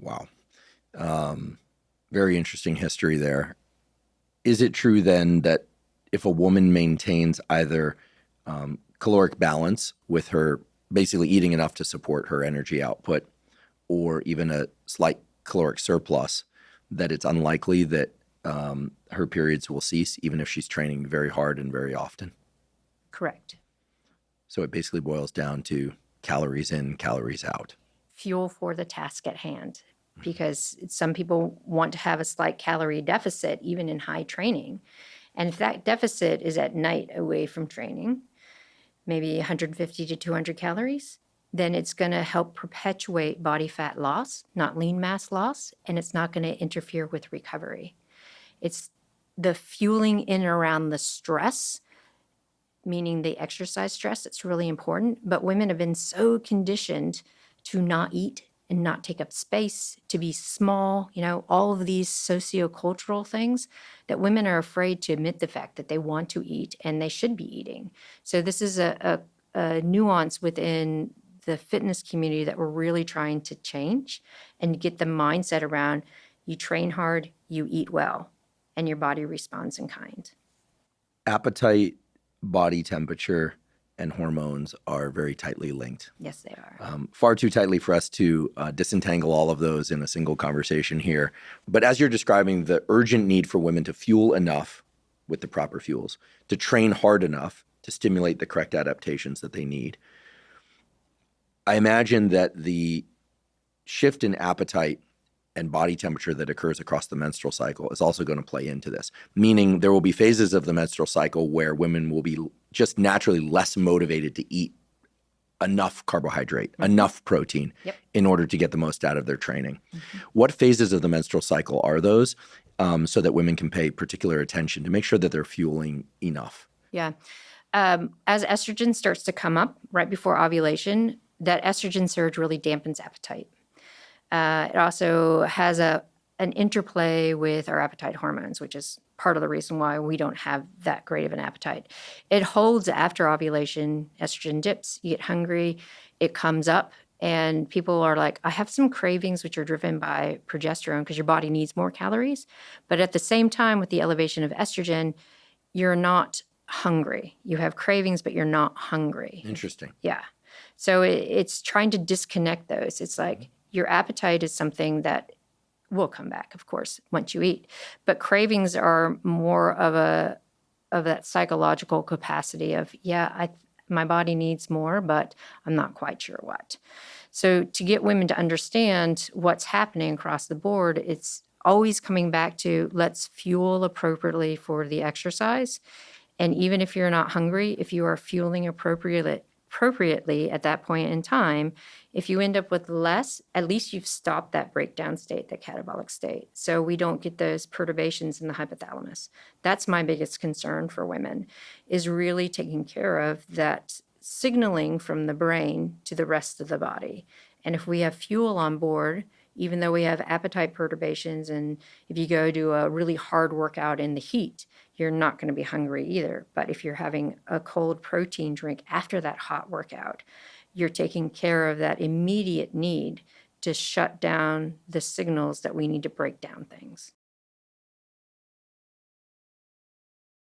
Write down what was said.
Wow. Um, Very interesting history there. Is it true then that if a woman maintains either caloric balance with her basically eating enough to support her energy output or even a slight caloric surplus, that it's unlikely that her periods will cease even if she's training very hard and very often? Correct. So it basically boils down to calories in, calories out. Fuel for the task at hand, because some people want to have a slight calorie deficit even in high training. And if that deficit is at night away from training, maybe 150 to 200 calories, then it's going to help perpetuate body fat loss, not lean mass loss, and it's not going to interfere with recovery. It's the fueling in and around the stress, meaning the exercise stress, that's really important. But women have been so conditioned to not eat and not take up space, to be small, all of these sociocultural things, that women are afraid to admit the fact that they want to eat and they should be eating. So this is a nuance within the fitness community that we're really trying to change and get the mindset around: you train hard, you eat well, and your body responds in kind. Appetite, body temperature, and hormones are very tightly linked. Yes, they are. Far too tightly for us to disentangle all of those in a single conversation here. But as you're describing the urgent need for women to fuel enough with the proper fuels, to train hard enough to stimulate the correct adaptations that they need, I imagine that the shift in appetite and body temperature that occurs across the menstrual cycle is also going to play into this. Meaning there will be phases of the menstrual cycle where women will be just naturally less motivated to eat enough carbohydrate, enough protein in order to get the most out of their training. What phases of the menstrual cycle are those, so that women can pay particular attention to make sure that they're fueling enough? Yeah. As estrogen starts to come up right before ovulation, that estrogen surge really dampens appetite. It also has an interplay with our appetite hormones, which is part of the reason why we don't have that great of an appetite. It holds after ovulation. Estrogen dips, you get hungry, it comes up, and people are like, I have some cravings which are driven by progesterone because your body needs more calories. But at the same time, with the elevation of estrogen, you're not hungry. You have cravings, but you're not hungry. Interesting. Yeah. So it's trying to disconnect those. It's like your appetite is something that will come back, of course, once you eat. But cravings are more of that psychological capacity of, my body needs more, but I'm not quite sure what. So to get women to understand what's happening across the board, it's always coming back to let's fuel appropriately for the exercise. And even if you're not hungry, if you are fueling appropriately at that point in time, if you end up with less, at least you've stopped that breakdown state, that catabolic state. So we don't get those perturbations in the hypothalamus. That's my biggest concern for women, is really taking care of that signaling from the brain to the rest of the body. And if we have fuel on board, even though we have appetite perturbations, and if you go do a really hard workout in the heat, you're not going to be hungry either. But if you're having a cold protein drink after that hot workout, you're taking care of that immediate need to shut down the signals that we need to break down things.